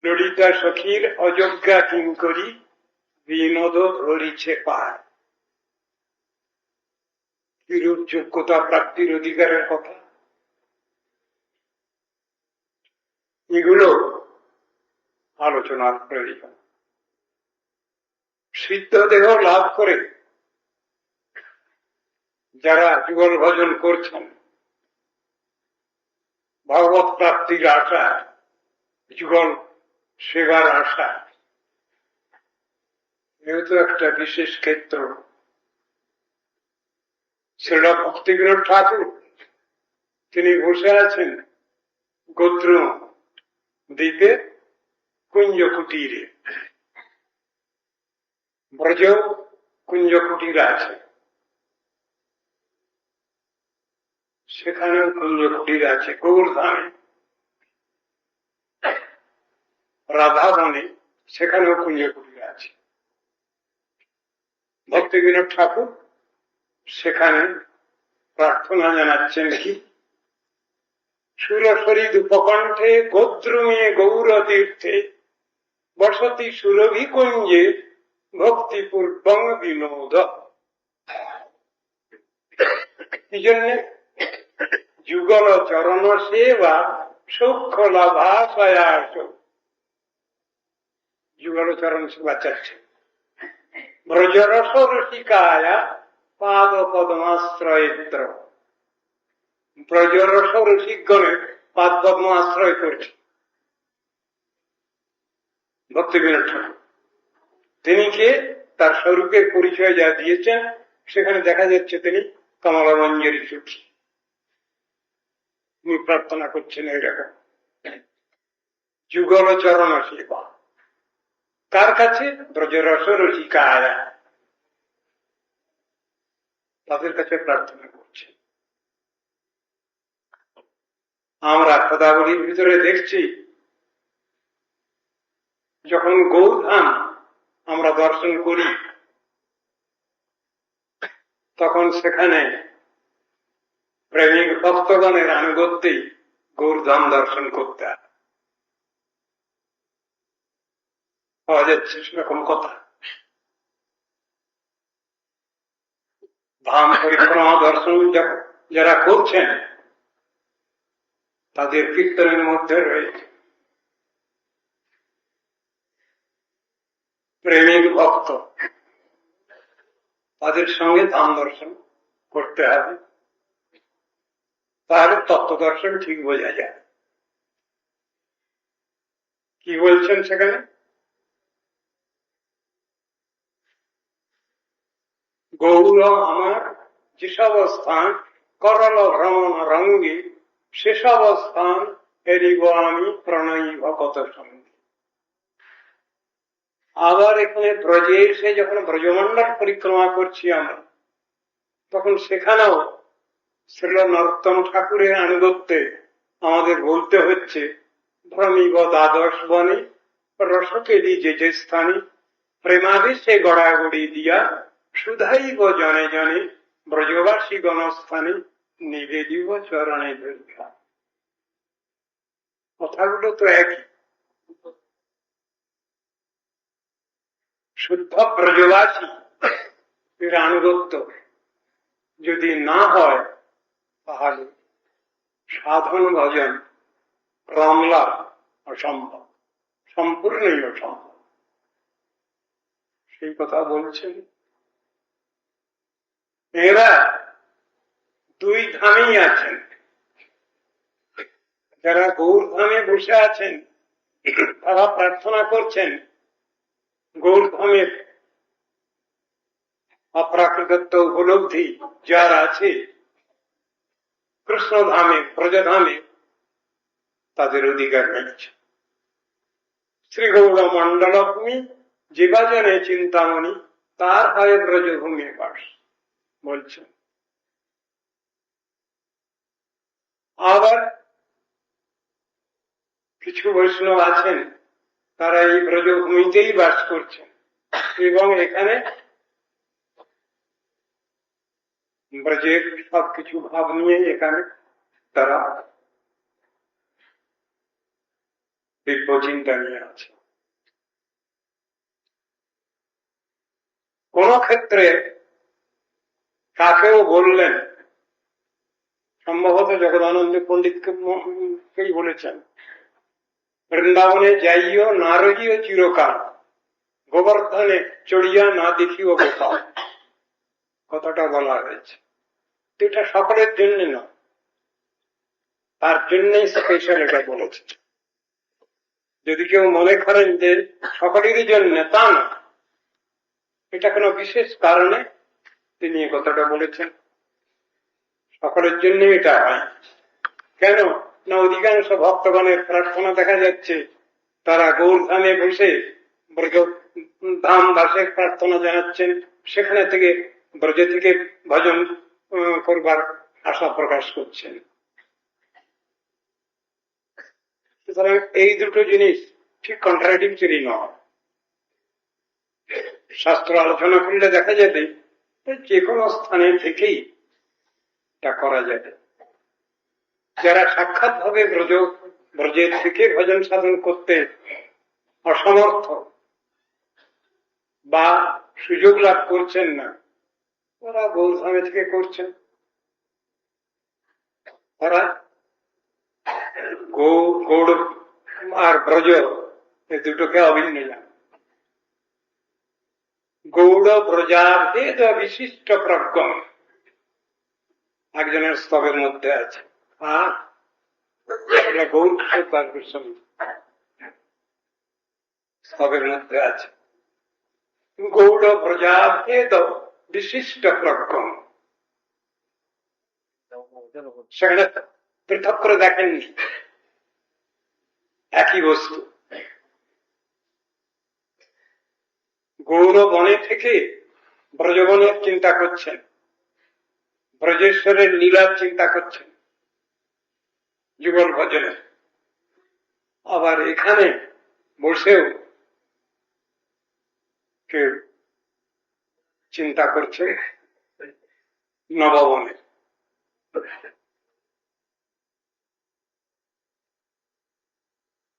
ললিতা সখীর অযোগ্যা কিঙ্করী বিনোদ ধরিছে পায়। কিরূপ যোগ্যতা প্রাপ্তির অধিকারের কথা, এগুলো আলোচনার প্রয়োজন। সিদ্ধ দেহ লাভ করে যারা যুগল ভজন করছেন, ভগবত প্রাপ্তির আশা, যুগল সেবার আশা, যেহেতু একটা বিশেষ ক্ষেত্র। শ্রীল ভক্তিবিনোদ ঠাকুর তিনি বসে আছেন গোত্র দ্বীপে কুঞ্জ কুটিরে। ব্রজ কুঞ্জ কুটির আছে, সেখানেও কুঞ্জ কুটির আছে। গৌরধামে, রাধাবনে, সেখানেও কুঞ্জ কুটির আছে। ভক্তিবিনোদ ঠাকুর সেখানে প্রার্থনা জানাচ্ছেন কি, সুরসরি উপকণ্ঠে গোদ্রুমে গৌর তীর্থে বসতি সুরভি কুঞ্জে ভক্তিপূর্বং বিনোদ। এই জন্য যুগল চরণ সেবা সৌখ্য লাভাশয়াস, যুগল চরণ সেবা চাচ্ছে। ব্রজরস রসিকায়া পাদ পদ্মাশ্রয়িত্র, ব্রজরস রসিকগণের পাদ পদ্ম আশ্রয় করছে ভক্তিবিনোদ ঠাকুর। তিনি কে, তার স্বরূপের পরিচয় যা দিয়েছেন সেখানে দেখা যাচ্ছে তিনি কমলমঞ্জরী সুখী। তিনি প্রার্থনা করছেন এরকম যুগল চরণ সেবা। কার কাছে? ব্রজরস রসিকায়া, তাদের কাছে প্রার্থনা করছে। আমরা পদাবলীর ভিতরে দেখছি, যখন গৌরধাম আমরা দর্শন করি তখন সেখানে প্রেমিক ভক্তগণের আনুগত্যেই গৌরধাম দর্শন করতে পাওয়া যাচ্ছে সেরকম কথা। ধাম পরিক্রমা দর্শন যারা করছেন তাদের কীর্তনের মধ্যে রয়েছে প্রেমিক ভক্ত, তাদের সঙ্গে ধাম দর্শন করতে হবে, তাহলে তত্ত্ব দর্শন ঠিক বোঝা যায়। কি বলছেন সেখানে? গৌর আমার যেসব স্থান করল ভ্রমণ রঙ্গে, সেসব স্থান এরিব আমি প্রণয়ী ভকত সঙ্গে। আবার এখানে ব্রজে এসে যখন ব্রজমন্ডল পরিক্রমা করছি আমরা, তখন সেখানেও শ্রীল নরোত্তম ঠাকুরের আনুগত্যে আমাদের বলতে হচ্ছে ভ্রমিব দ্বাদশ বনে রসকেলি যে স্থানে প্রেমাদেশে গড়াগড়ি দিয়া সুধাইব জনে জনে ব্রজবাসী গণস্থানে নিবেদিব চরণে দীর্ঘা। কথাগুলো তো একই। শুদ্ধ ব্রজবাসী এর আনুগত্য যদি না হয় তাহলে সাধন ভজন রামলা অসম্ভব, সম্পূর্ণই অসম্ভব। সেই কথা বলছেন। এরা দুই ধামেই আছেন। যারা গৌরধামে বসে আছেন তারা প্রার্থনা করছেন গৌরধামের অপ্রাকৃতত্ব উপলব্ধি যার আছে কৃষ্ণধামে ব্রজধামে তাদের অধিকার রয়েছে। শ্রী গৌর মন্ডলগ্নি জীবাজনে চিন্তামণি তার হয় ব্রজভূমি বাস বলছেন। আবার কিছু বৈষ্ণব আছেন তারা এই ব্রজভূমিতেই বাস করছেন এবং এখানে ব্রজের সবকিছু ভাব নিয়ে এখানে তারা দিব্য চিন্তা নিয়ে আছে। কোন ক্ষেত্রে কাকেও বললেন, সম্ভবত জগদানন্দ পণ্ডিতকেই বলেছেন, বৃন্দাবনে যাইও না রহিও চিরকাল, গোবর্ধনে চড়িয়া না দেখিও গোপাল। কথাটা বলা হয়েছে। এটা সকলের জন্য না, তার জন্যই স্পেশাল এটা বলেছে। যদি কেউ মনে করেন যে সকলেরই জন্য, তা না, এটা কোনো বিশেষ কারণে তিনি কথাটা বলেছেন। সকলের জন্য এটা হয়। কেন না, অধিকাংশ ভক্তগণের প্রার্থনা দেখা যাচ্ছে তারা গৌরধামে বসে ব্রজ ধাম বাসের প্রার্থনা জানাচ্ছেন, সেখানে থেকে ব্রজ থেকে ভজন করবার আশা প্রকাশ করছেন। সুতরাং এই দুটো জিনিস ঠিক কন্ট্রাডিক্টরি নয়। শাস্ত্র আলোচনা করলে দেখা যাবে যে কোনো স্থানে থেকেই তা করা যাবে। যারা সাক্ষাৎ ভাবে ব্রজের থেকে ভজন সাধন করতে অসমর্থ বা সুযোগ লাভ করছেন না, ওরা গৌরধামে থেকে করছেন। ওরা গৌড় আর ব্রজ এই দুটোকে অভিন্ন জান। গৌড় ব্রজাভেদ বিশিষ্ট প্রজ্ঞ একজনের স্তবের মধ্যে আছে। গৌর স্তবের মধ্যে আছে, গৌড় ব্রজাভেদ বিশিষ্ট প্রজ্ঞ। সেখানে পৃথক করে দেখেননি, একই বস্তু। গৌর বনে থেকে ব্রজবনের চিন্তা করছেন, ব্রজেশ্বরের লীলার চিন্তা করছেন যুগল ভজনে। আবার এখানে বসেও কেউ চিন্তা করছে নববনে।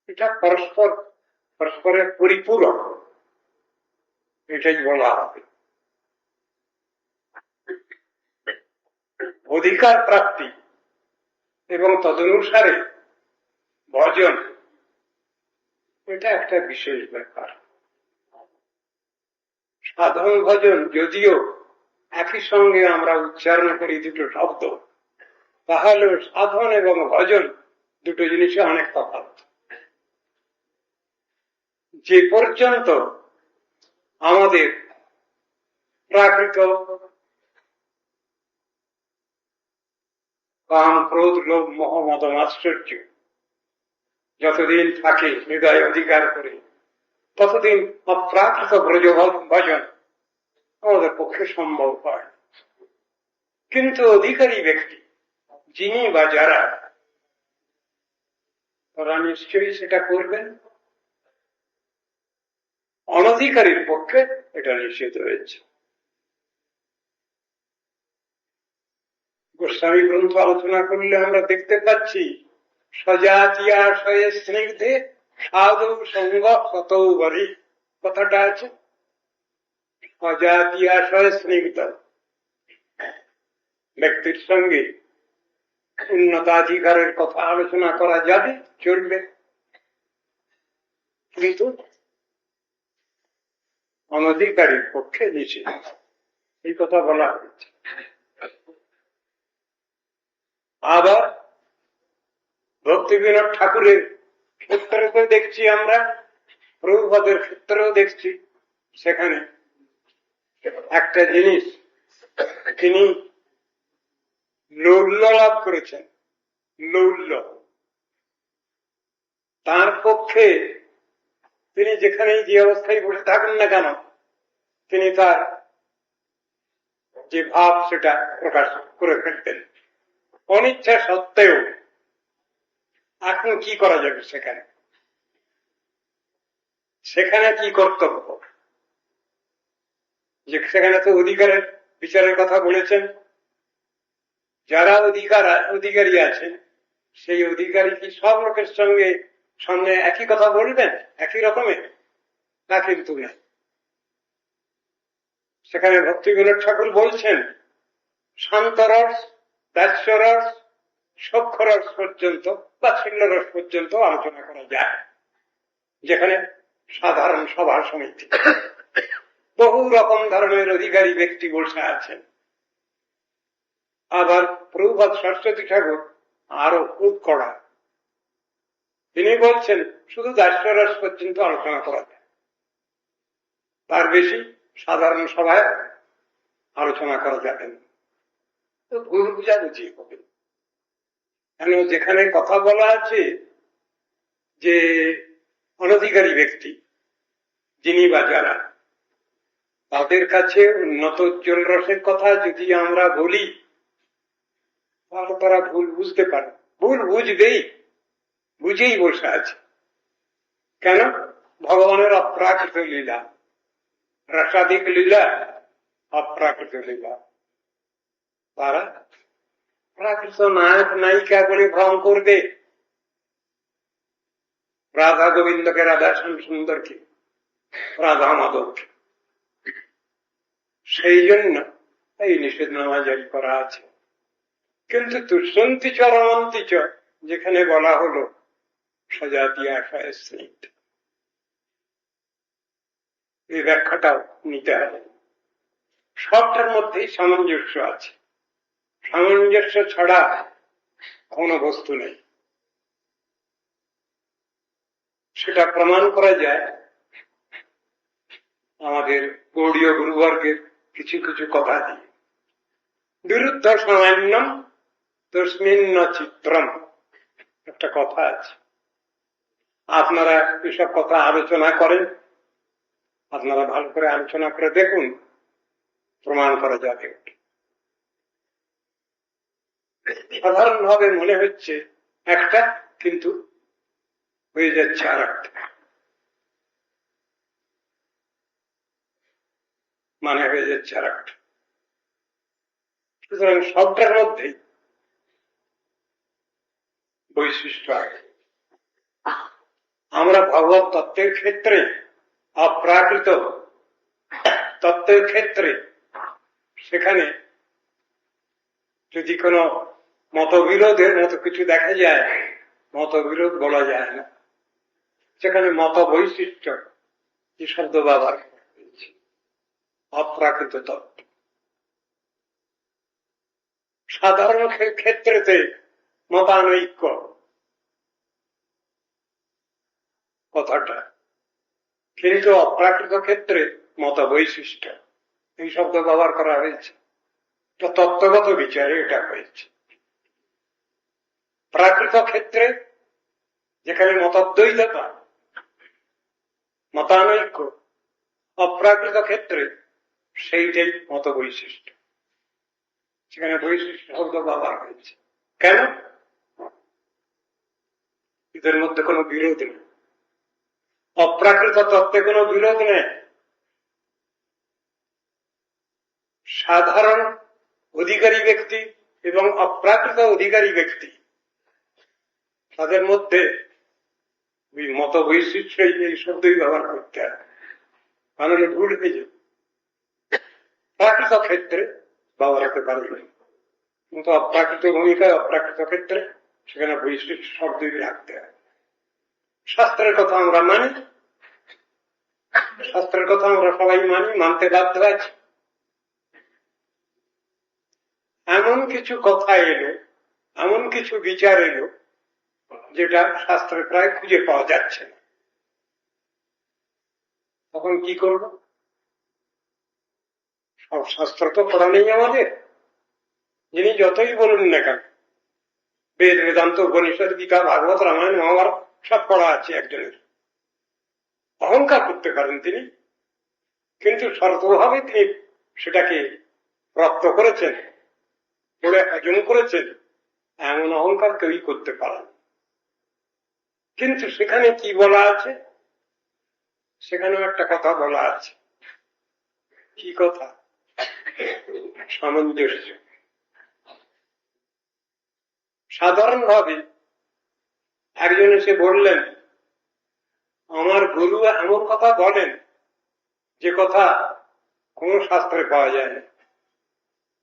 এটা পরস্পরের পরিপূরক, এটাই বলা হবে। অধিকার প্রাপ্তি এবং তদনুসারে ভজন, এটা একটা বিশেষ ব্যাপার। সাধন ভজন যদিও একই সঙ্গে আমরা উচ্চারণ করি দুটো শব্দ, তাহলে সাধন এবং ভজন দুটো জিনিসে অনেক তফাৎ। যে পর্যন্ত আমাদের প্রাকৃত কাম ক্রোধ লোভ মোহ মদ মাৎসর্য যতদিন থাকে হৃদয় অধিকার করে, ততদিন অপ্রাকৃত ব্রজ ভজন আমাদের পক্ষে সম্ভব হয়। কিন্তু অধিকারী ব্যক্তি যিনি বা যারা, তারা নিশ্চয়ই সেটা করবেন। অনধিকারীর পক্ষে এটা নিষেধ হয়েছে। গোস্বামী গ্রন্থ আলোচনা করলে আমরা দেখতে পাচ্ছি, সজাতিয়াশয়ে স্নিগ্ধে সাধু সঙ্গ শতৌ বরি, কথাটা আছে। সজাতিয়াশয় স্নিগ্ধ ব্যক্তির সঙ্গে উন্নতাধিকারের কথা আলোচনা করা যাবে, চলবে, কিন্তু অনধিকারীর পক্ষে নিষেধ, এই কথা বলা হয়েছে। আবার ভক্তিবিনোদ ঠাকুরের ক্ষেত্রেও দেখছি আমরা, প্রভুপদের ক্ষেত্রেও দেখছি, সেখানে একটা জিনিস তিনি লৌল্য লাভ করেছেন। লৌল্য, তার পক্ষে তিনি যেখানেই যে অবস্থায় বসে থাকেন না কেন, তিনি তার যে ভাব সেটা প্রকাশ করে ফেলতেন অনিচ্ছা সত্ত্বেও। এখন কি করা যাবে? সেখানে কি কর্তব্য? যে সেখানে তো অধিকারের বিচারের কথা বলেছেন, যারা অধিকারী আছেন সেই অধিকারী কি সব লোকের সঙ্গে সামনে একই কথা বলবেন একই রকমের, তা কিন্তু না। সেখানে ভক্তি বিনোদ ঠাকুর বলছেন শান্তরস, দাস্যরস, সক্ষরস পর্যন্ত বা ছিন্নরস পর্যন্ত আলোচনা করা যায়, যেখানে সাধারণ সভা সমিতি বহু রকম ধরনের অধিকারী ব্যক্তি বসে আছেন। আবার প্রভুপাদ সরস্বতী ঠাকুর আরো খুব কড়া, তিনি বলছেন শুধু দাস্যরস পর্যন্ত আলোচনা করা যায়, তার বেশি সাধারণ সভায় আলোচনা করা যাবে না। তো ভুল বুঝাবুঝি হবে। কেন যেখানে কথা বলা আছে যে অনধিকারী ব্যক্তি যিনি বা যারা, তাদের কাছে উন্নত উজ্জ্বল রসের কথা যদি আমরা বলি তাহলে তারা ভুল বুঝতে পারে, ভুল বুঝবেই, বুঝেই বসে আছে। কেন? ভগবানের অপ্রাকৃত লীলা, রসাধিক লীলা, অপ্রাকৃত লীলা। তারা প্রাকৃত নায়ক নায়িকা বলে ভ্রম করবে, রাধা গোবিন্দকে, রাধা শ্যাম সুন্দরকে, রাধা মাধবকে। সেই জন্য এই নিষেধনামা জারি করা আছে। কিন্তু তুষ্যন্তি চ রমন্তি চ, যেখানে বলা হলো সজাতি আশায় স্নিগ্ধ, এই ব্যাখ্যাটাও নিতে হবে। সবটার মধ্যেই সামঞ্জস্য আছে, সামঞ্জস্য ছাড়া কোন বস্তু নেই। সেটা প্রমাণ করা যায় আমাদের গৌড়ীয় গুরুবর্গের কিছু কিছু কথা দিয়ে। বিরুদ্ধ সামান্যম তস্মিন্ন চিত্রম, একটা কথা আছে। আপনারা এসব কথা আলোচনা করেন, আপনারা ভালো করে আলোচনা করে দেখুন, প্রমাণ করা যাবে। সাধারণভাবে মনে হচ্ছে একটা, কিন্তু হয়ে যাচ্ছে আর একটা, মানে হয়ে যাচ্ছে আর একটা। সুতরাং সবটার মধ্যেই বৈশিষ্ট্য আছে। আমরা ভগবত তত্ত্বের ক্ষেত্রে, অপ্রাকৃত তত্ত্বের ক্ষেত্রে, সেখানে যদি কোনো মতবিরোধের মতো কিছু দেখা যায়, মতবিরোধ বলা যায় না, সেখানে মত বৈশিষ্ট্য এই শব্দ ব্যবহার করেছি। অপ্রাকৃত তত্ত্ব সাধারণ ক্ষেত্রেতে মতানৈক্য কথাটা, কিন্তু অপ্রাকৃত ক্ষেত্রে মত বৈশিষ্ট্য এই শব্দ ব্যবহার করা হয়েছে। তো তত্ত্বগত বিচারে এটা হয়েছে। প্রাকৃত ক্ষেত্রে যেখানে মতদ্বৈততা, মতানৈক্য, অপ্রাকৃত ক্ষেত্রে সেইটাই মত বৈশিষ্ট্য, সেখানে বৈশিষ্ট্য শব্দ ব্যবহার হয়েছে। কেন? এদের মধ্যে কোনো বিরোধ নেই, অপ্রাকৃত তত্ত্বে কোনো বিরোধ নেই। সাধারণ অধিকারী ব্যক্তি এবং অপ্রাকৃত অধিকারী ব্যক্তি, তাদের মধ্যে ওই মত বৈশিষ্ট্য এই শব্দই ব্যবহার করতে হবে, তাহলে ভুল হয়ে যাবে। প্রাকৃত ক্ষেত্রে ব্যবহার হতে পারবে, কিন্তু অপ্রাকৃত ভূমিকায়, অপ্রাকৃত ক্ষেত্রে সেখানে বৈশিষ্ট্য শব্দই রাখতে হবে। শাস্ত্রের কথা আমরা মানি, শাস্ত্রের কথা আমরা সবাই মানি, মানতে বাধ্য আছি। এমন কিছু কথা এলো, এমন কিছু বিচার এলো যেটা শাস্ত্রে প্রায় খুঁজে পাওয়া যাচ্ছে না, তখন কি করব? সব শাস্ত্র তো পড়া নেই আমাদের। যিনি যতই বলুন না কেন, বেদ, বেদান্ত, উপনিষদ, গীতা, ভাগবত, রামায়ণ, মহাভারত সব পড়া আছে একজনের, অহংকার করতে পারেন তিনি, কিন্তু শর্তভাবে তিনি সেটাকে রপ্ত করেছেন, পড়ে হজম করেছেন, এমন অহংকার কেউই করতে পারেন। কিন্তু সেখানে কি বলা আছে? সেখানেও একটা কথা বলা আছে। কি কথা? সামঞ্জস্য। সাধারণভাবে একজন এসে বললেন আমার গুরু এমন কথা বলেন যে কথা কোন শাস্ত্রে পাওয়া যায় না,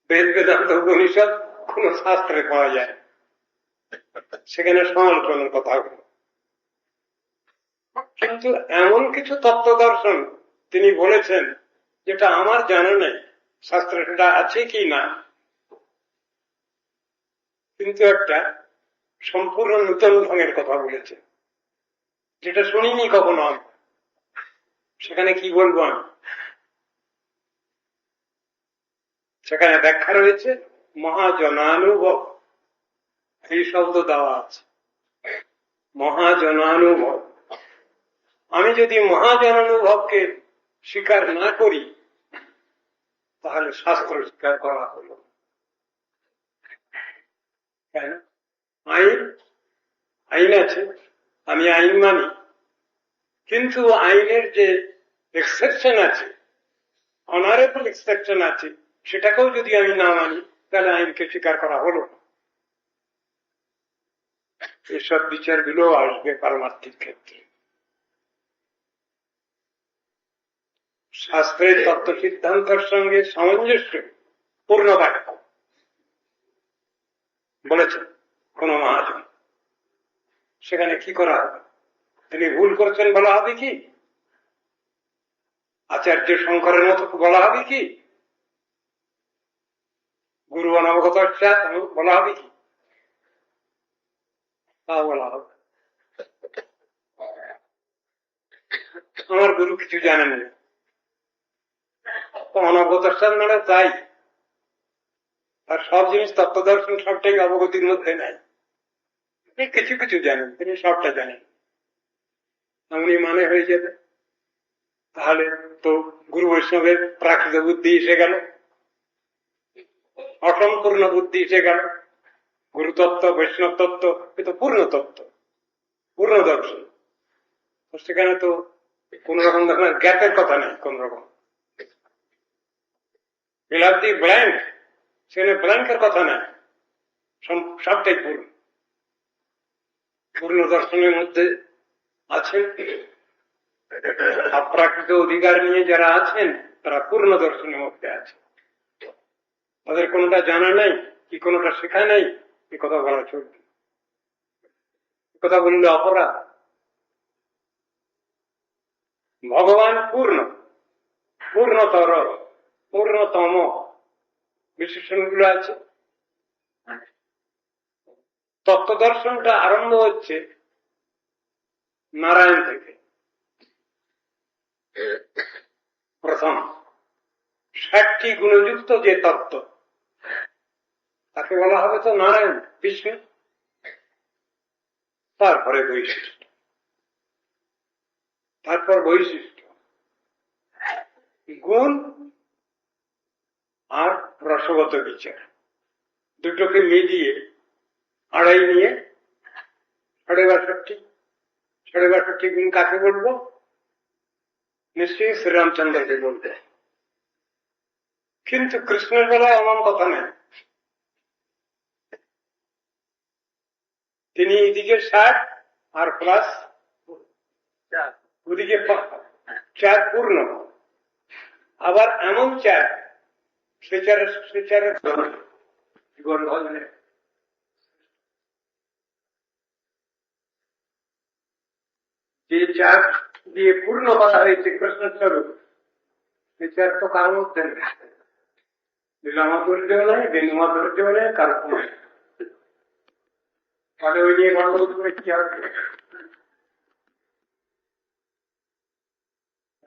বেদ বেদান্ত উপনিষদ কোন শাস্ত্রে পাওয়া যায় না, সেখানে সমালোচনার কথা হল। কিন্তু এমন কিছু তত্ত্ব দর্শন তিনি বলেছেন যেটা আমার জানা নেই শাস্ত্রে সেটা আছে কি না, কিন্তু একটা সম্পূর্ণ নূতন ঢঙের কথা বলেছে যেটা শুনিনি কখনো আমি। সেখানে কি বলবো আমি, সেখানে ব্যাখ্যা রয়েছে মহাজনানুভব, এই শব্দ দেওয়া আছে, মহাজনানুভব। আমি যদি মহাজনানুভবকে স্বীকার না করি তাহলে শাস্ত্র স্বীকার করা হলো। কেন? আইন আইন আছে, আমি আইন মানি, কিন্তু আইনের যে এক্সেপশন আছে, অনারেবল এক্সেপশন আছে, সেটাকেও যদি আমি না মানি তাহলে আইনকে স্বীকার করা হলো। এসব বিচারগুলো আসবে পারমার্থিক ক্ষেত্রে। শাস্ত্রের তত্ত্ব সিদ্ধান্তের সঙ্গে সামঞ্জস্য পূর্ণ বাক্য বলেছেন কোন মহাজন, সেখানে কি করা হবে? তিনি ভুল করছেন বলা হবে কি? আচার্য শঙ্করের মতো বলা হবে কি? গুরু অনবগত বলা হবে কি? তা বলা হবে। আমার গুরু কিছু জানেন না, অনবগত মানে তাই, আর সব জিনিস তত্ত্ব দর্শন সবটাই অবগতির মধ্যে নাই, কিছু কিছু জানেন, তিনি সবটা জানেন, এমনি মানে হয়ে যাবে। তাহলে তো গুরু বৈষ্ণবের প্রাকৃত বুদ্ধি এসে গেল, অসম্পূর্ণ বুদ্ধি এসে গেল। গুরু তত্ত্ব, বৈষ্ণব তত্ত্ব এ তো পূর্ণ তত্ত্ব, পূর্ণ দর্শন। সেখানে তো কোন রকম ধরনের গ্যাপের কথা নেই, কোন রকম ফিলাপদি ব্ল্যাঙ্ক, সেখানে ব্ল্যাঙ্কের কথা নেই, সবটাই পূর্ণ। পূর্ণ দর্শনের মধ্যে আছেন অপ্রাকৃত অধিকার নিয়ে যারা আছেন তারা পূর্ণ দর্শনের মধ্যে আছে। তাদের কোনটা জানা নাই কি কোনটা শেখা নাই, এ কথা বলা চলবে, কথা বললে অপরাধ। ভগবান পূর্ণ, পূর্ণতর, পূর্ণতম বিশেষণগুলো আছে। তত্ত্ব দর্শনটা আরম্ভ হচ্ছে নারায়ণ থেকে। প্রথম 60টি গুণযুক্ত যে তত্ত্ব তাকে বলা হবে তো নারায়ণ, বিষ্ণু। তারপরে বৈশিষ্ট্য, তারপর বৈশিষ্ট্য, গুণ আর রসগত বিচার, দুটোকে মিলিয়ে আড়াই নিয়ে 62। 62 গুণ কাকে বলবো? নিশ্চয়ই শ্রীরামচন্দ্রকে বলতে। কিন্তু কৃষ্ণের বেলায় এমন কথা নেই, তিনি এদিকে 60 আর প্লাস ওদিকে 4 পূর্ণ, আবার এমন 4 সেচারের যে 4 দিয়ে পূর্ণ করা হয়েছে কৃষ্ণস্বরূপ, সে 4 তো কার মধ্যে নেই, লীলামাধুর্য নেই, বেণুমাধুর্য নেই, কার নেই। তাহলে ওই নিয়ে গন্ডগোল করে কি হবে?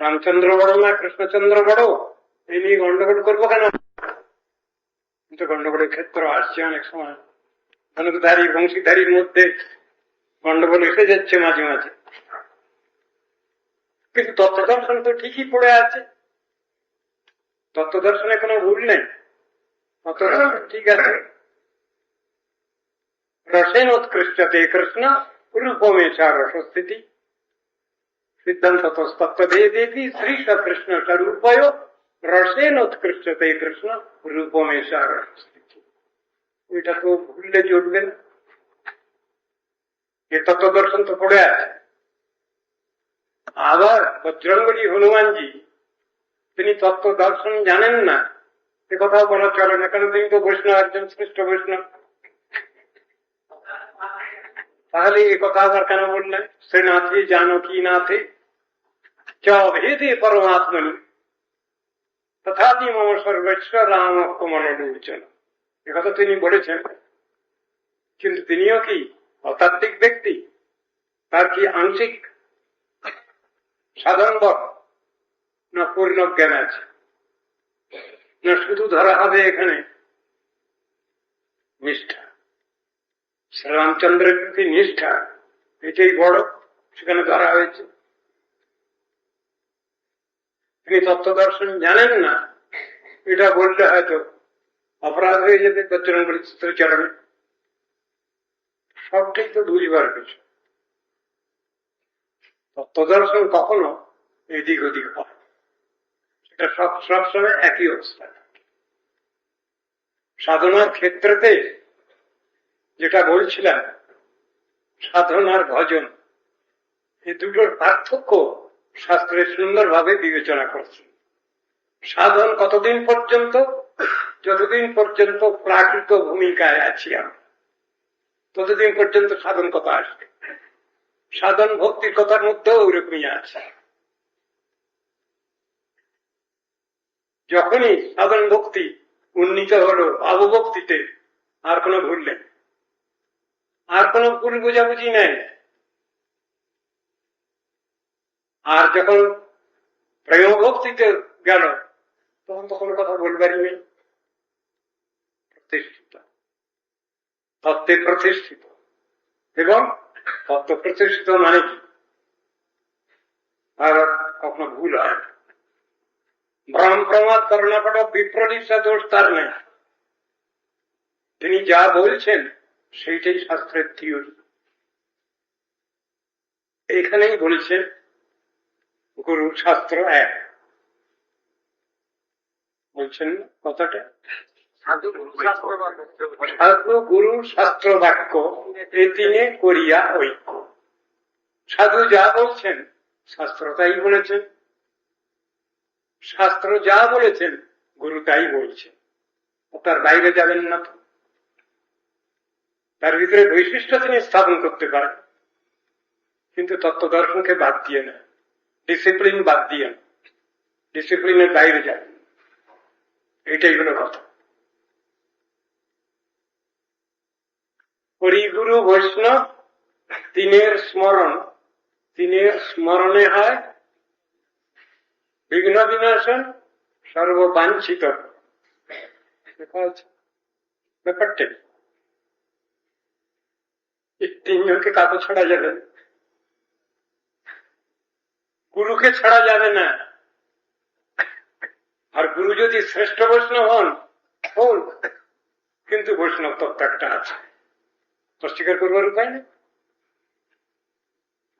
রামচন্দ্র বড় না কৃষ্ণচন্দ্র বড়, এই নিয়ে গন্ডগোল করবো কেন? কিন্তু গন্ডগোলের ক্ষেত্র আসছে অনেক সময়, ধনুকধারী বংশীধারীর মধ্যে গন্ডগোল এসে যাচ্ছে মাঝে মাঝে। কিন্তু তত্ত্ব দর্শন তো ঠিকই পড়ে আছে, তত্ত্ব দর্শনে কোনো ভুল নেই, ঠিক আছে। রসেন উৎকৃষ্টতে কৃষ্ণ রূপমেশা রসস্থিতি সিদ্ধান্ত তত্ত্বভেদেতি শ্রী কৃষ্ণ স্বরূপয় রসেন উৎকৃষ্টতে কৃষ্ণ রূপমেশা রসস্থিতি। ওইটা তো ভুললে চলবে না, এ তত্ত্ব দর্শন তো পড়ে আছে। আবার বজরঙ্গলী হনুমানজি তিনি তত্ত্ব দর্শন জানেন না, এ কথাও বলা চলে না, কারণ তিনি তো বৈষ্ণব, একজন শ্রেষ্ঠ বৈষ্ণব। তাহলে এ কথা আবার কেন বললেন? শ্রীনাথে জানকী নাথে চ ভেদে পরমাত্মনি তথাপি মম সর্বস্ব রাম মনোলোচন, একথা তিনি বলেছেন। কিন্তু তিনিও কি অতাত্ত্বিক ব্যক্তি? তার কি আংশিক সাধন বল না পূর্ণ জ্ঞান আছে? না শুধু ধরা হবে এখানে নিষ্ঠা, শ্রীরামচন্দ্রের প্রতি নিষ্ঠা, এটাই বড়, সেখানে ধরা হয়েছে। তিনি তত্ত্ব দর্শন জানেন না, এটা বললে হয়তো অপরাধ হয়ে যেতে বজরঙ্গলী চরণে। সবটাই তো বুঝবার কিছু। তত্ত্ব দর্শন কখনো এদিক ওদিক হয়, সেটা সবসময় একই অবস্থা। সাধনার ক্ষেত্রেতে যেটা বলছিলাম, সাধনার ভজন, এই দুটোর পার্থক্য শাস্ত্রে সুন্দরভাবে বিবেচনা করছে। সাধন কতদিন পর্যন্ত? যতদিন পর্যন্ত প্রাকৃত ভূমিকায় আছি আমরা, ততদিন পর্যন্ত সাধন কথা আসবে। সাধন ভক্তির কথার মধ্যেও ওইরকমই আছে। যখনই সাধন ভক্তি উন্নীত হলো ভাবভক্তিতে, আর কোনো ভুল নেই, আর কোনো ভুল বোঝাবুঝি নেই। আর যখন প্রেম ভক্তিতে গেল, তখন তো কোনো কথা বলবারই নেই। প্রতিষ্ঠিত, তত্ত্বে প্রতিষ্ঠিত। এবং তত্ত্ব প্রতিষ্ঠিত মানে কি? আর কখনো ভুল হয় না। ভ্রম প্রমাদ করোনাপট বিপ্রলিপ্সা দোষ তার নেই। তিনি যা বলছেন সেইটাই শাস্ত্রের থিওরি। এখানেই বলছেন গুরু শাস্ত্র এক। বলছেন কথাটা, সাধু গুরু শাস্ত্র বাক্য এ তিনে করিয়া ঐক্য। সাধু যা বলছেন শাস্ত্র তাই বলেছেন, শাস্ত্র যা বলেছেন গুরু তাই বলছেন। তার বাইরে যাবেন না তো। তার ভিতরে বৈশিষ্ট্য তিনি স্থাপন করতে পারেন, কিন্তু তত্ত্ব দর্শনকে বাদ দিয়ে না, ডিসিপ্লিন বাদ দিয়ে না, ডিসিপ্লিনের বাইরে যাবেন। এইটাই হলো কথা। হরিগুরু বৈষ্ণব তিনের স্মরণ, তিনের স্মরণে হয় বিঘ্ন বিনাশন সর্ববাঞ্ছিত। ব্যাপারটা তিনজনকে কাকে ছাড়া যাবে? গুরুকে ছাড়া যাবে না। আর গুরু যদি শ্রেষ্ঠ বৈষ্ণব হন, কিন্তু বৈষ্ণব তত্ত্ব একটা আছে, অস্বীকার করবার উপায় নেই।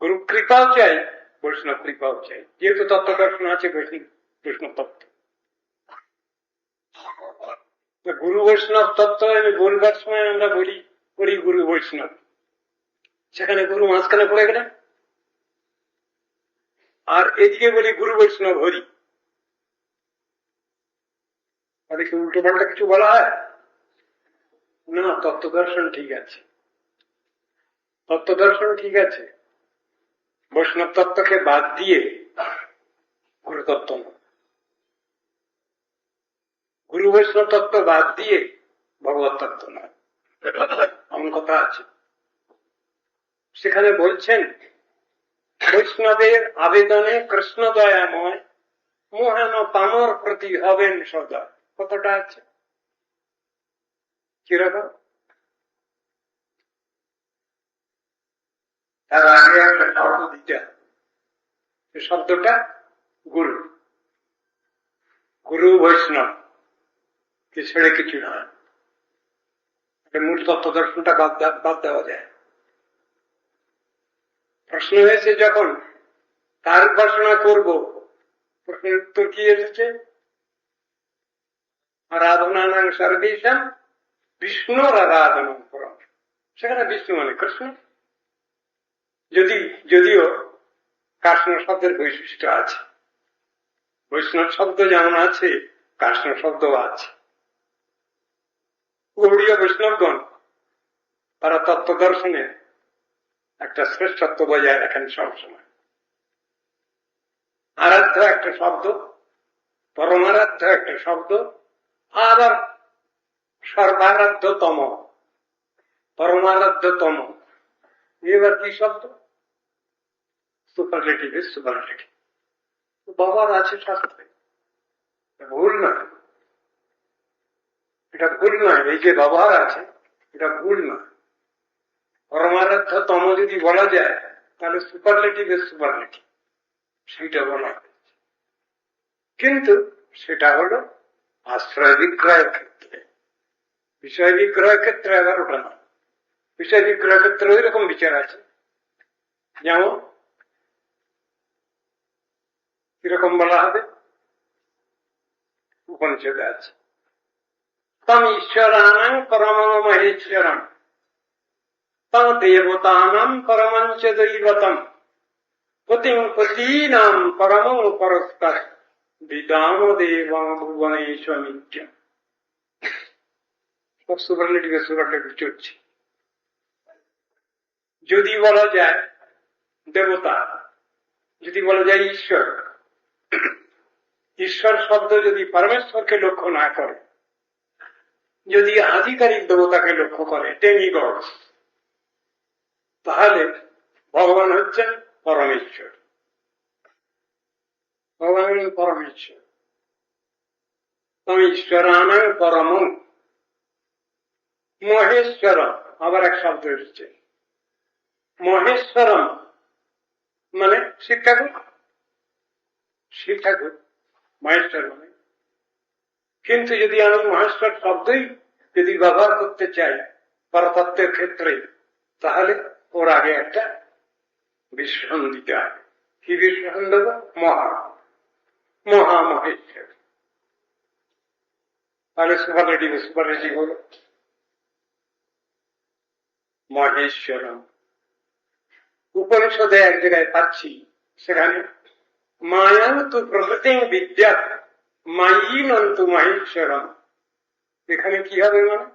গুরু কৃপাও চাই, বৈষ্ণব কৃপাও চাই, যেহেতু তত্ত্ব দর্শন আছে বৈষ্ণব তত্ত্ব। গুরু বৈষ্ণব তত্ত্ব আমি বলবার সময় আমরা বলি করি গুরু বৈষ্ণব, সেখানে গুরু মাঝখানে পড়ে গেলেন। আর এদিকে বলি গুরু বৈষ্ণব হরি, তাদেরকে উল্টো পাল্টা কিছু বলা হয় না। তত্ত্ব দর্শন ঠিক আছে, তত্ত্ব দর্শন ঠিক আছে, বৈষ্ণব তত্ত্বকে বাদ দিয়ে গুরু তত্ত্ব নয়, গুরু বৈষ্ণব তত্ত্ব বাদ দিয়ে ভগবত তত্ত্ব নয়, এমন কথা আছে। সেখানে বলছেন বৈষ্ণবের আবেদনে কৃষ্ণ দয়াময় মোহান পামর প্রতি হবেন সদা। কতটা আছে, কিরকম? তার আগে একটা শব্দ দিতে হবে, শব্দটা গুরু। গুরু বৈষ্ণব কে ছেড়ে কিছু নয়, মূল তত্ত্ব দর্শনটা বাদ দেওয়া যায়। প্রশ্ন হয়েছে যখন কার উপাসনা করব, প্রশ্নের উত্তর কি এসেছে? আরাধনানাং সর্বেশাং বিষ্ণুর আরাধনা করো। সেখানে বিষ্ণু মানে কৃষ্ণ। যদিও কাষ্ণ শব্দের বৈশিষ্ট্য আছে। বৈষ্ণব শব্দ যেমন আছে, কাষ্ণ শব্দও আছে। গৌড়ীয় বৈষ্ণবগণ তারা তত্ত্ব দর্শনে একটা শ্রেষ্ঠত্ব বজায় রাখেন সবসময়। আরাধ্য একটা শব্দ, পরমারাধ্য একটা শব্দ, আবার সর্বারাধ্যতম, পরমারাধ্যতম, এবার কি শব্দ? সুপারলেটিভ। সুপারলেটিভ বাবার আছে শাস্ত্রে, ভুল নয়, এটা ভুল নয়। এই যে ব্যবহার আছে এটা ভুল নয়। পরমারাধ্যতম যদি বলা যায় তাহলে সুপারলেটিভ সুপারলেটিভ সেটা বলা হয়েছে। কিন্তু সেটা হলো আশ্রয় বিগ্রহের ক্ষেত্রে। বিষয় বিগ্রহের ক্ষেত্রে আবার ওটা না। বিষয় বিগ্রহের ক্ষেত্রে ওই রকম বিচার আছে। যেমন কিরকম বলা হবে? উপনিষদে আছে, তম ঈশ্বরানাং পরমং মহেশ্বরম তম দেবতানাং পরমঞ্চ দৈবতম পতিং পতীনাং পরমং পরস্পর বিদাম দেবং ভুবনেশ্বমিত্যম। সুপারলেটিভ সুপারলেটিভ চলছে। যদি বলা যায় দেবতা, যদি বলা যায় ঈশ্বর, ঈশ্বর শব্দ যদি পরমেশ্বরকে লক্ষ্য না করে, যদি আধিকারিক দেবতাকে লক্ষ্য করে, ডেমিগডস, তাহলে ভগবান হচ্ছেন পরমেশ্বর। ভগবান পরমেশ্বর। ঈশ্বরানাং পরমং মহেশ্বরম, আবার এক শব্দ এসেছে মহেশ্বরম, মানে শিব ঠাকুর। শিব ঠাকুর মহেশ্বর মানে। কিন্তু যদি আমি মহেশ্বর শব্দই যদি ব্যবহার করতে চাই পরতত্ত্বের ক্ষেত্রে, তাহলে ওর আগে একটা বিশেষণ দিতে হবে। কি বিশেষণ দেব? মহা, মহামহেশ্বর। তাহলে সুপারলেটিভ সুপারলেটিভ হল মহেশ্বরম। উপনিষদে এক জায়গায় পাচ্ছি, সেখানে মায়ান্তু প্রকৃতিং বিদ্যাৎ মায়ীনন্তু মহেশ্বরম। এখানে কি হবে? মানে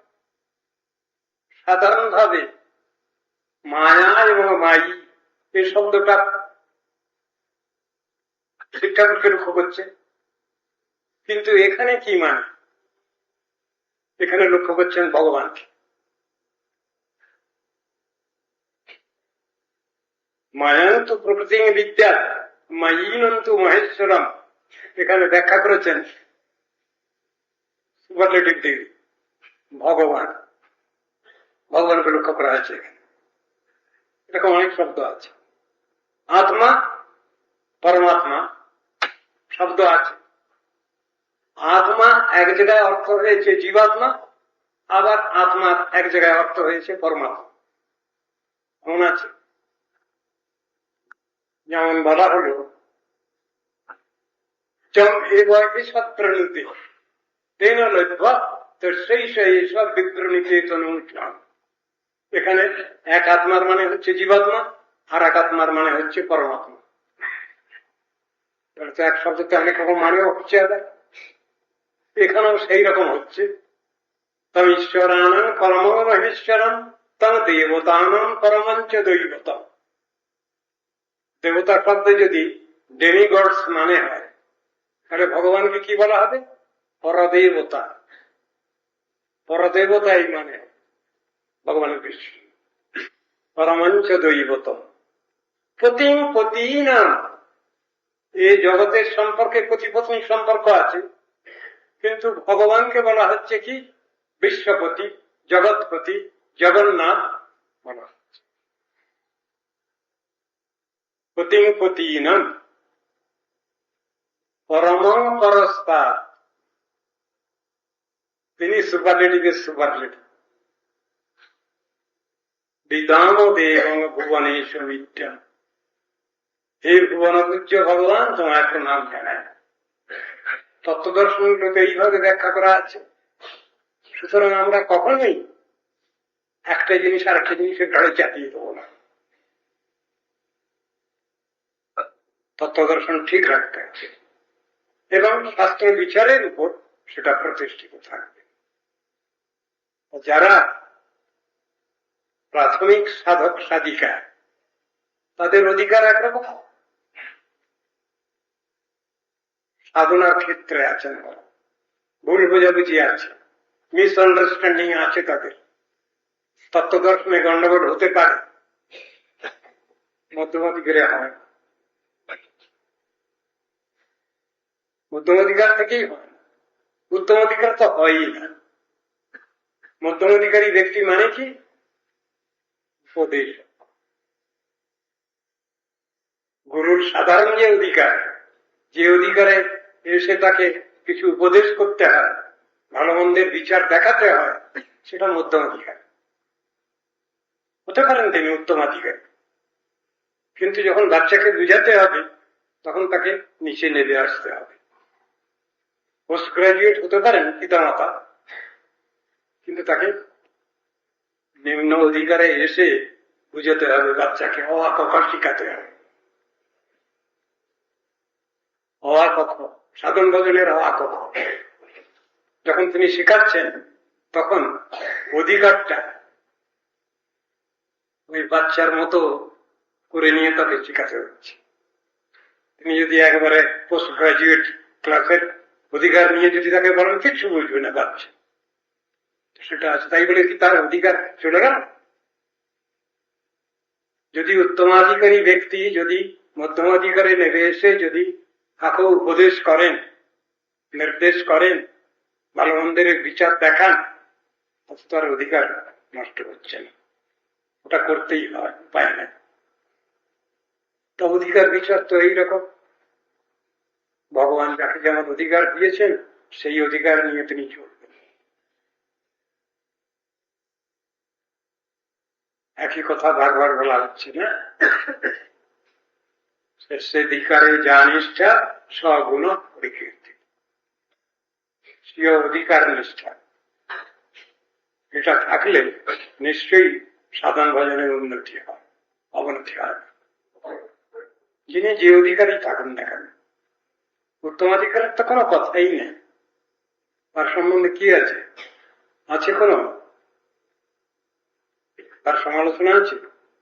সাধারণ ভাবে মায়া এবং মায়ী এই শব্দটা শিক্ষাকে লক্ষ্য করছে, কিন্তু এখানে কি মানে? এখানে লক্ষ্য করছেন ভগবানকে। মায়ান্তু প্রকৃতিং বিদ্যাৎ মায়ীনন্তু মহেশ্বরম, এখানে ব্যাখ্যা করেছেন সুপারলেটিভ দিয়ে ভগবান। ভগবানকে লক্ষ্য করা হয়েছে। এরকম অনেক শব্দ আছে। আত্মা, পরমাত্মা শব্দ আছে। আত্মা এক জায়গায় অর্থ হয়েছে জীবাত্মা, আবার আত্মার এক জায়গায় অর্থ হয়েছে পরমাত্মা। এমন আছে। যেমন বলা হল চম এব ঈশৎ প্রণীতি তেন লব্ধ্বা তস্যৈষ ঈশৎ বিপ্রণীতেতনুষ্ণাম। এখানে এক আত্মার মানে হচ্ছে জীবাত্মা, আর এক আত্মার মানে হচ্ছে পরমাত্মা। তো এক শব্দতে অনেক রকম মানেও হচ্ছে। এখানেও সেই রকম হচ্ছে। তম ঈশ্বরানাং পরমং মহেশ্বরম তম দেবতানাং পরমঞ্চ দৈবতম। দেবতা শব্দে যদি ডেমিগডস মানে হয়, তাহলে ভগবানকে কি বলা হবে? পরদেবতা। পরদেবতাই মানে ভগবানের বিষ্ণু। পরমঞ্চ দৈবতম পতিং পতীনাম। এই জগতের সম্পর্কে পতি পত্নী সম্পর্ক আছে, কিন্তু ভগবানকে বলা হচ্ছে কি? বিশ্বপতি, জগৎপতি, জগন্নাথ বলা হচ্ছে। পতিং পতীনাম পরমং পরস্তাৎ, তিনি সুপারলেটিভের সুপারলেটিভ। বিদাম দেবং ভুবনেশ্বমিত্যম। হে ভুবনপূজ্য ভগবান, তোমার একটা নাম জানায়। তত্ত্বদর্শনগুলোকে এইভাবে ব্যাখ্যা করা আছে। সুতরাং আমরা কখনোই একটা জিনিস আর একটা জিনিসের ঘাড়ে চাপিয়ে দেবো না। তত্ত্ব দর্শন ঠিক রাখতে হবে এবং শাস্ত্র বিচারের উপর সেটা প্রতিষ্ঠিত থাকবে। যারা প্রাথমিক সাধক সাধিকা তাদের অধিকার একরকম, সাধনার ক্ষেত্রে আছেন, ভুল বোঝাবুঝি আছে, মিসআন্ডারস্ট্যান্ডিং আছে, তাদের তত্ত্ব দর্শনে গন্ডগোল হতে পারে, মধ্যমাধিকারে হয়, মধ্যমাধিকার থেকেই হয়, উত্তমাধিকার তো হয়ই না। মধ্যমাধিকারী ব্যক্তি মানে কি? উপদেশ, গুরুর সাধারণ যে অধিকার, যে অধিকারে এসে তাকে কিছু উপদেশ করতে হয়, ভালো মন্দের বিচার দেখাতে হয়, সেটা মধ্যমাধিকার। হতে পারেন তিনি উত্তমাধিকারী, কিন্তু যখন বাচ্চাকে বুঝাতে হবে তখন তাকে নিচে নেমে আসতে হবে। পোস্ট গ্রাজুয়েট হতে পারেন পিতামাতা, কিন্তু তাকে নিম্ন অধিকারে এসে বুঝাতে হবে, বাচ্চাকে অ আ ক খ শিখাতে হবে। অ আ ক খ, সাধন ভজনের অ আ ক খ যখন তিনি শেখাচ্ছেন তখন অধিকারটা ওই বাচ্চার মতো করে নিয়ে তাকে শেখাতে হচ্ছে। তিনি যদি একবারে পোস্ট গ্রাজুয়েট ক্লাসের অধিকার নিয়ে যদি তাকে বলেন, কিছু বুঝবে না বাচ্চা, সেটা আছে তাই বলে কি তার অধিকার চলে গেল? যদি উত্তমাধিকারী ব্যক্তি যদি মধ্যমাধিকারে নেমে এসে যদি কাকে উপদেশ করেন, নির্দেশ করেন, ভালো মন্দের বিচার দেখান, তার অধিকার নষ্ট হচ্ছে না, ওটা করতেই হয়, উপায় নাই। তো অধিকার বিচার তো এইরকম, ভগবান যাকে যেমন অধিকার দিয়েছেন সেই অধিকার নিয়ে তিনি চলবেন। একই কথা বারবার বলা হচ্ছে না, সেধিকারে যা নিষ্ঠা স্বগুণ পরিকীর্তি, স্বীয় অধিকার নিষ্ঠা, এটা থাকলে নিশ্চয়ই সাধন ভজনের উন্নতি হয়, অবনতি হয়। যিনি যে অধিকারই থাকুন না কেন, উত্তমাধিকারের তো কোনো কথাই নেই, তার সম্বন্ধে কি আছে? আছে কোন তার সমালোচনা আছে?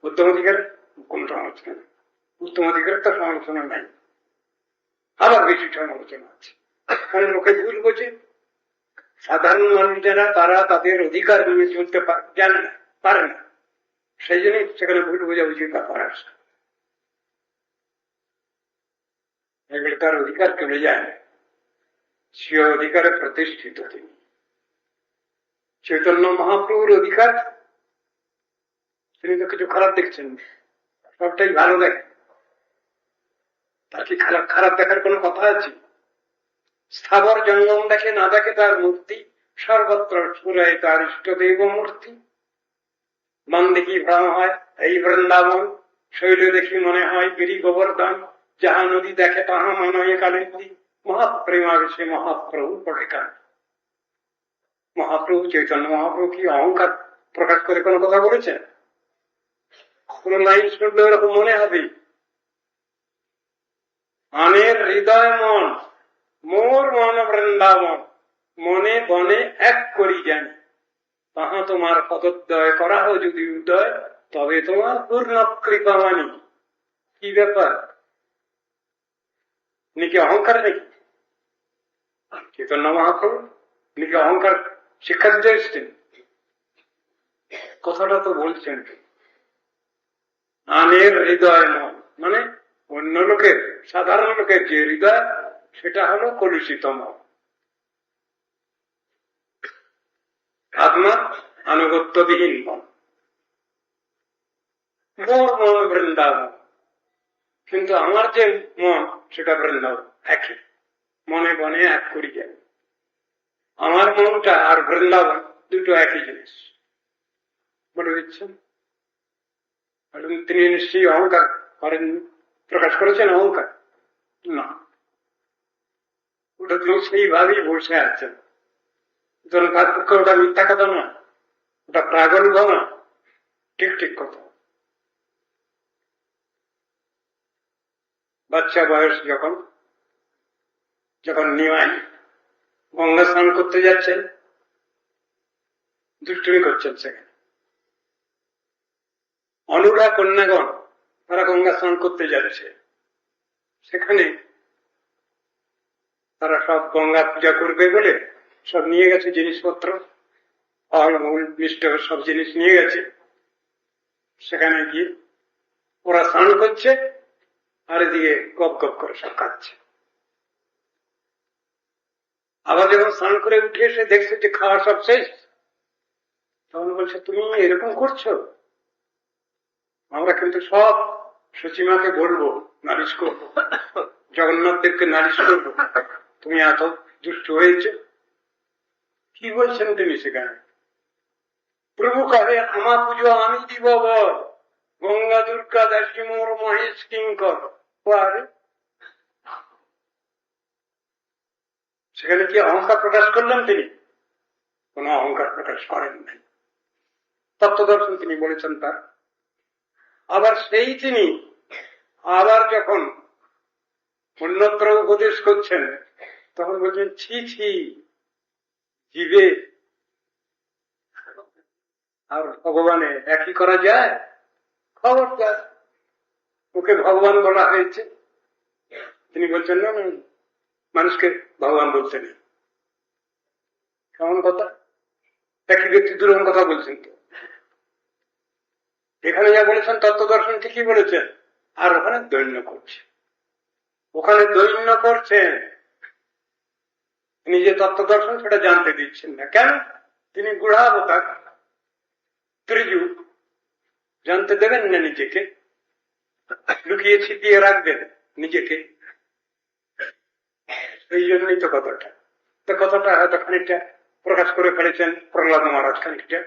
উত্তমাধিকারের কোন সমালোচনা নেই, উত্তমাধিকারের তার সমালোচনা নাই, আবার বেশি সমালোচনা আছে। কারণ লোকে ভুল বোঝে, সাধারণ মানুষ যারা তারা তাদের অধিকার নিয়ে চলতে জানে না, পারে না, সেই জন্য সেখানে ভুল বোঝাবুঝির ব্যাপার আসে। এগুলো তার অধিকার চলে যায় না, স্বীয় অধিকারে প্রতিষ্ঠিত তিনি। চৈতন্য মহাপ্রভুর অধিকার, তিনি তো কিছু খারাপ দেখছেন, সবটাই ভালো দেখেন, তার কি খারাপ দেখার কোনো কথা আছে? স্থাবর জঙ্গম দেখে না দেখে তার মূর্তি, সর্বত্র সুরায় তার ইষ্টদেব মূর্তি। মন দেখি ভ্রম হয় এই বৃন্দাবন, শৈল দেখি মনে হয় গিরি গোবর্ধন, যাহা নদী দেখে তাহা মনে হয় কালিন্দী, মহাপ্রেমাবেশে মহাপ্রভু পড়ে কান। মহাপ্রভু চৈতন্য মহাপ্রভু কি অহংকার প্রকাশ করে কোনো কথা বলেছেন? কোন লাইন শুনলে এরকম মনে হবে, আনের হৃদয় মন মোর মন বৃন্দাবন, মনে বনে এক করি জানি, তাহা তোমার পদোদয় করা হয় যদি উদয়, তবে তোমার পূর্ণ কৃপা মানি। কি ব্যাপার, নাকি অহংকার নাকি? চৈতন্য মহাপ্রভু নাকি অহংকার শিক্ষা দিতে এসছেন? কথাটা তো বলছেন আনের হৃদয় মন, মানে অন্য লোকের, সাধারণ লোকের যে হৃদয় সেটা হলো কলুষিত মন, আত্মা আনুগত্যবিহীন মন। মোর মন বৃন্দাবন, কিন্তু আমার যে মন সেটা বৃন্দাবন, একই, মনে বনে এক করি যায়। আমার মনটা আর বৃন্দাবন দুটো একই জিনিস বলে দিচ্ছেন। তিনি নিশ্চয়ই অহংকার করেন, প্রকাশ করেছেন অহংকার না, ওটা তিনি সেইভাবেই বসে আছেন। তার পক্ষে ওটা মিথ্যা কথা না, ওটা প্রাগনুভব না, ঠিক ঠিক কথা। বাচ্চা বয়স যখন যখন নিমাই গঙ্গা স্নান করতে যাচ্ছেন, দুষ্টুমি করছেন সেখানে। অনুরা কন্যাগণ তারা গঙ্গা স্নান করতে যাচ্ছে, সেখানে তারা সব গঙ্গা পূজা করবে বলে সব নিয়ে গেছে জিনিসপত্র, ফল মূল মিষ্ট সব জিনিস নিয়ে গেছে। সেখানে গিয়ে ওরা স্নান করছে আর এদিকে গপ গপ করে সব খাচ্ছে। আবার যখন স্নান করে উঠে এসে দেখছে যে খাওয়া সব শেষ, তখন বলছে তুমি এরকম করছো, আমরা কিন্তু সব সচিমাকে বলবো, নালিশ করবো, জগন্নাথ দেবকে নালিশ করবো, তুমি এত দুষ্ট হয়েছে। কি বলছেন তিনি সেখানে? প্রভু কহে আমার পুজো আমি দিব বল, গঙ্গা দুর্গা দাসী মোর মহেশ কিঙ্কর। সেখানে কি অহংকার প্রকাশ করলেন তিনি? কোন অহংকার প্রকাশ করেন নাই, তত্ত্বদর্শন তিনি বলেছেন তার। আবার সেই তিনি আবার যখন অন্যত্র উপদেশ করছেন তখন বলছেন ছি ছি জীবে আর ভগবানে একই করা যায়? খবরদার, ওকে ভগবান বলা হয়েছে, তিনি বলছেন না মানুষকে ভগবান বলতে নেই। কেমন কথা? একই ব্যক্তি দুরকম কথা বলছেন তো। এখানে যা বলেছেন তত্ত্বদর্শন ঠিকই বলেছেন, আর ওখানে দৈন্য করছে, ওখানে দৈন্য করছেন। তিনি যে তত্ত্বদর্শন সেটা জানতে দিচ্ছেন না। কেন? তিনি বুড়াবতার, ত্রিযুগ, জানতে দেবেন না নিজেকে, লুকিয়ে ছিপিয়ে রাখবেন নিজেকে। সেই জন্যই তো কথাটা, তো কথাটা হয়তো খানিকটা প্রকাশ করে ফেলেছেন প্রহ্লাদ মহারাজ খানিকটা।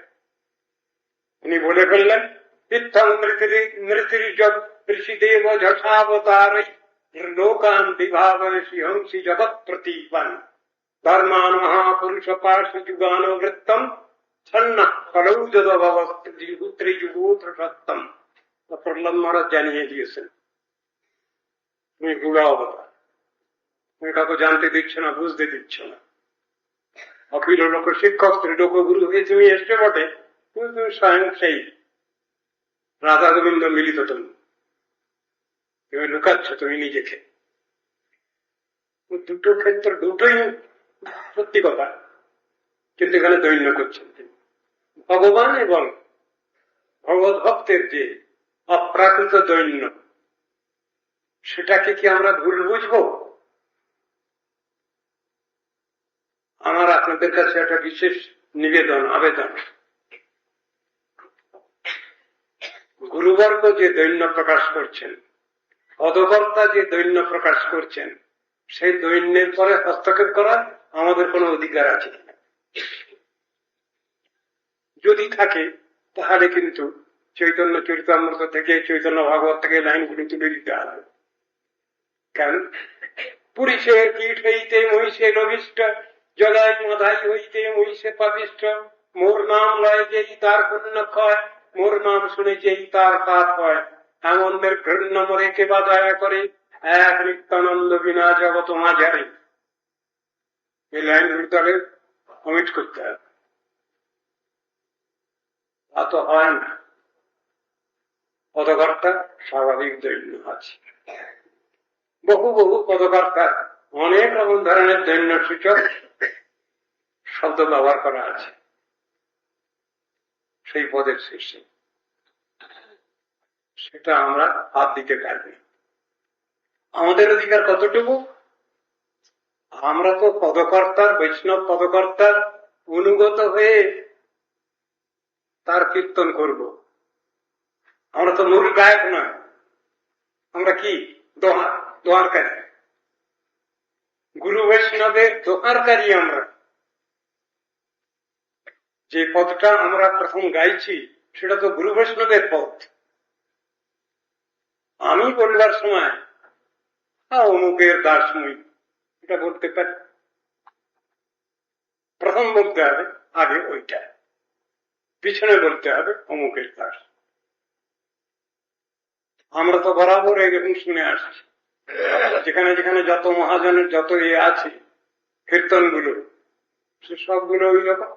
উনি বলে ফেললেন তীর্থং ঋষিদেব যথাবতার লোকান বিভাবয়সি হংসি জগৎ প্রতীপান ধর্মান মহাপুরুষ পাশ যুগান বৃত্তম ছন্ন কলৌজুগোত্রসত্তম। প্রহ্লাদ মহারাজ জানিয়ে দিয়েছেন তুমি বুড়া অবতার, তুমি কাউকে জানতে দিচ্ছ না, বুঝতে দিচ্ছ না। অখিল লোক শিক্ষক ত্রিলোক গুরু হয়ে তুমি এসে বটে, তুমি স্বয়ং সেই রাধা গোবিন্দ মিলিত, তুমি লুকাচ্ছ তুমি নিজেকে। দুটো ক্ষেত্র দুটোই সত্যি কথা, কিন্তু এখানে দৈন্য করছেন তিনি। ভগবান এবং ভগবত ভক্তের যে অপ্রাকৃত দৈন্য, সেটাকে কি আমরা ভুল বুঝবো? আমার আপনাদের কাছে একটা বিশেষ নিবেদন, আবেদন, গুরুবর্গ যে দৈন্য প্রকাশ করছেন, পদকর্তা যে দৈন্য প্রকাশ করছেন, সেই দৈন্যের পরে হস্তক্ষেপ করা আমাদের কোনো অধিকার আছে কিনা? যদি থাকে তাহলে কিন্তু চৈতন্য চরিতামৃত থেকে, চৈতন্য ভাগবত থেকে লাইনগুলি তুলে দিতে হবে। কেন? পুরুষে কীট হইতে মহিষে লভিষ্ট, জগাই মাধাই হইতে মহিষে পাপিষ্ট, মোর নাম লয় যেই তার পুণ্য ক্ষয়, মোর নাম শুনে যেই তার পাপ হয়, এমনদের ঘৃণ্য মরে কে বা দয়া করে, এক নিত্যানন্দ বিনা জগৎ মাঝারে। এই লাইনগুলি তাহলে কমিট করতে হবে, তা তো হয় না। পদকর্তা স্বাভাবিক দৈন্য আছে, বহু বহু পদকর্তা অনেক রকম ধরনের দৈন্য সূচক শব্দ ব্যবহার করা আছে সেই পদের শীর্ষে, সেটা আমরা হাত দিতে পারবি। আমাদের অধিকার কতটুকু? আমরা তো পদকর্তার, বৈষ্ণব পদকর্তার অনুগত হয়ে তার কীর্তন করব। আমরা তো মূল গায়ক নয়, আমরা কি দোহারকারী, গুরু বৈষ্ণবের দোহারকারী। আমরা যে পদটা আমরা প্রথম গাইছি সেটা তো গুরু বৈষ্ণবের পদ। আমি বলবার সময় অমুকের দাসময়ী এটা বলতে পারি, প্রথম বলতে হবে আগে ওইটা, পিছনে বলতে হবে অমুকের দাস। আমরা তো বরাবর এরকম শুনে আসছি, যেখানে যেখানে যত মহাজনের যত আছে কীর্তন গুলো, সে সবগুলো ওই রকম।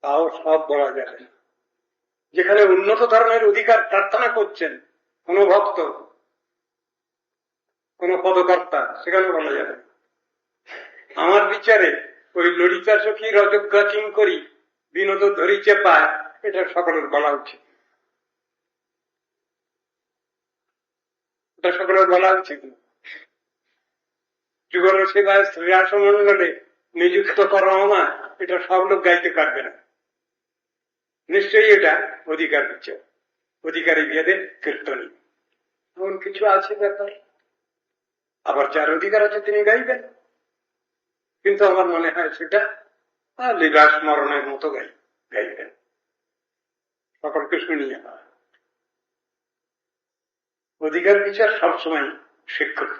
তাও সব বলা যাবে না। যেখানে উন্নত ধরনের অধিকার প্রার্থনা করছেন কোন ভক্ত, কোন পদকর্তা, সেখানে বলা যাবে। আমার বিচারে ওই ললিতা সখী রজজ্ঞা কিঙ্করী বিনোদ ধরিছে পায়, এটা সকলের বলা উচিত, এটা সকলের বলা উচিত। যুগল সেবায় শ্রীরাসমণ্ডলে নিযুক্ত করো আমার, এটা সব লোক গাইতে পারবে না। নিশ্চয়ই এটা অধিকার বিচার, অধিকারী বিয়েদের কীর্তনী, এমন কিছু আছে ব্যাপার। আবার যার অধিকার আছে তিনি গাইবেন, কিন্তু আমার মনে হয় সেটা লীলা স্মরণের মতো গাইবেন, সকলকে শুনিয়ে না। অধিকার বিচার সবসময় স্বীকৃত,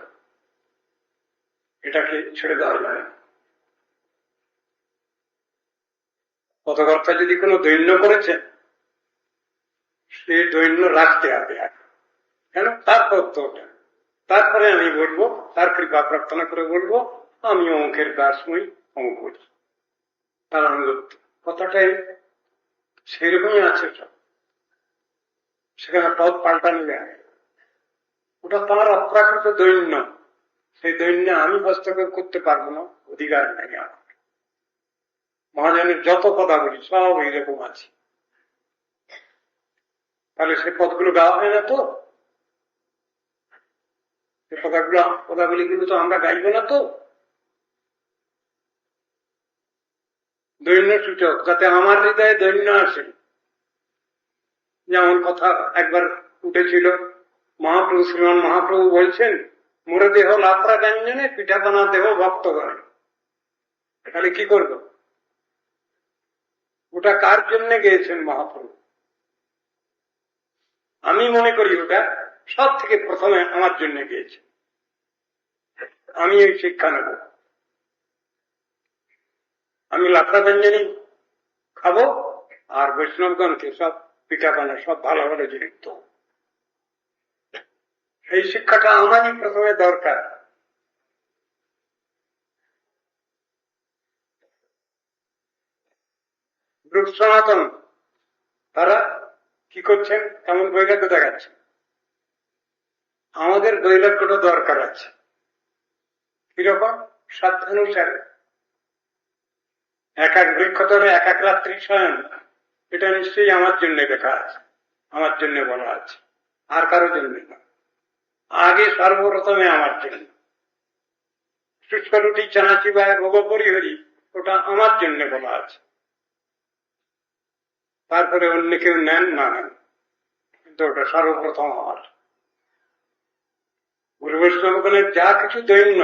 এটাকে ছেড়ে দেওয়া যায় না। পদকর্তা যদি কোনো দৈন্য করেছেন, সে দৈন্য রাখতে হবে, কেন তার কর্তব্য। তারপরে আমি বলবো, তার কৃপা প্রার্থনা করে বলবো আমি অঙ্কের দাসমই অঙ্ক করি, তার আনুগত্য। কথাটাই সেরকমই আছে সব, সেখানে পদ পাল্টানো যায়। ওটা তার অপ্রাকৃত দৈন্য, সেই দৈন্য আমি হস্তক্ষেপ করতে পারবো না, অধিকার নেই আমার। মহাজনের যত পদাবলী সব এইরকম আছে, তাহলে সে পদগুলো গাওয়া হয় না তো, সে পদাবলীগুলো তো আমরা গাইব না তো। দৈন্য সূচক, যাতে আমার হৃদয়ে দৈন্য আসে। যেমন কথা একবার উঠেছিল, মহাপ্রভু শ্রীমান মহাপ্রভু বলছেন, মোরে দেহ লাত্রা ব্যঞ্জনে পিঠাপানা দেহ ভক্ত করে। তাহলে কি করব? ওটা কার জন্য গেয়েছেন মহাপ্রভু? আমি মনে করি ওটা সব থেকে প্রথমে আমার জন্য গিয়েছে। আমি এই শিক্ষা নেব, আমি লাত্রা ব্যঞ্জনী খাবো, আর বৈষ্ণবগণকে সব পিঠাপানা সব ভালো ভালো জিনিস। এই শিক্ষাটা আমারই প্রথমে দরকার। গ্রুপ সনাতন তারা কি করছেন, কেমন বৈরাগ্য দেখাচ্ছে। আমাদের বৈরাগ্যটা দরকার আছে, কিরকম? সাধ্যানুসারে। এক এক বৃক্ষতলে এক এক রাত্রি শয়ন, এটা নিশ্চয়ই আমার জন্য লেখা আছে, আমার জন্য বলা আছে, আর কারোর জন্য না। আগে সর্বপ্রথমে আমার জন্য। শুষ্ক রুটি চানাচি বা ভোগ পরিহরি, ওটা আমার জন্য বলা আছে। তারপরে অন্য কেউ নেন না নেন, কিন্তু ওটা সর্বপ্রথম আমার। গুরু বৈষ্ণবগণের যা কিছু দৈন্য,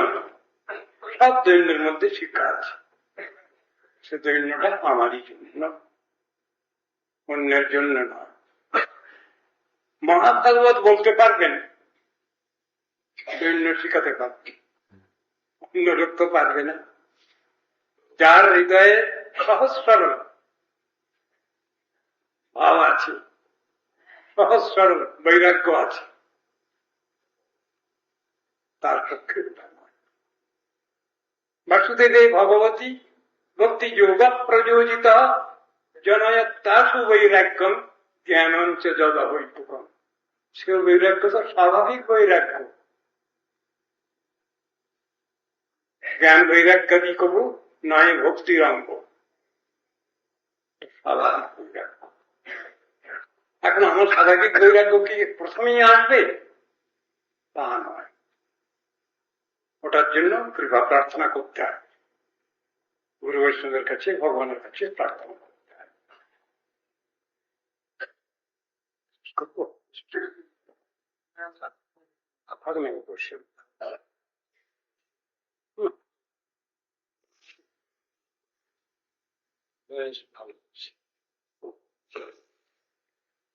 সব দৈন্যের মধ্যে শিক্ষা আছে। সে দৈন্যটা আমারই জন্য, অন্যের জন্য না। মহাভাগবত বলতে পারবেন, দৈন্য শিখাতে পারবেন, অন্য লোক তো পারবে না। যার হৃদয়ে সহজ সরল ভাব আছে, সহজ সরল বৈরাগ্য আছে, তার পক্ষে বাসুদেবে ভগবতী ভক্তি যোগ প্রযোজিত জনয়ত্তাসু বৈরাগ্যম জ্ঞানঞ্চ যদা বৈপুকম। সে বৈরাগ্য তো স্বাভাবিক বৈরাগ্য। জ্ঞান বৈরাগ্যাদি কবু নয় ভক্তির অঙ্গ, স্বাভাবিক বৈরাগ্য। এখন আমার স্বাভাবিক বৈরাগ্য কি প্রথমেই আসবে? তা নয়, ওটার জন্য কৃপা প্রার্থনা করতে হবে, গুরু বৈষ্ণবের কাছে, ভগবানের কাছে প্রার্থনা করতে হবে।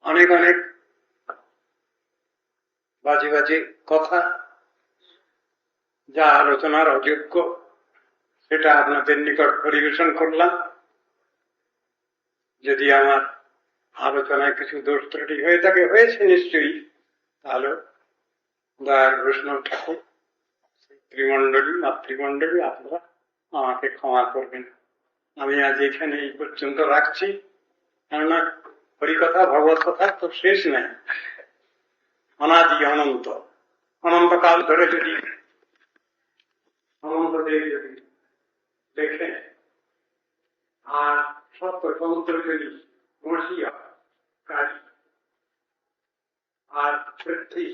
অনেক অনেক বাজে বাজে কথা, যা আলোচনার অযোগ্য, সেটা আপনাদের নিকট পরিবেশন করলাম। যদি আমার আলোচনায় কিছু দোষ ত্রুটি হয়ে থাকে, হয়েছে নিশ্চয়ই, তাহলে দয়ার বৈষ্ণব ঠাকুর, ত্রিমণ্ডলী মাতৃমণ্ডলী, আপনারা আমাকে ক্ষমা করবেন। আমি আজ এখানে এই পর্যন্ত রাখছি, কেননা হরিকথা ভগবত কথা তো শেষ নাই, অনাদি অনন্ত, অনন্তকাল ধরে যদি অনন্ত দেব যদি দেখেন আর সত্য সমুদ্র যদি বসিয়া কাজ আর পৃথ্বী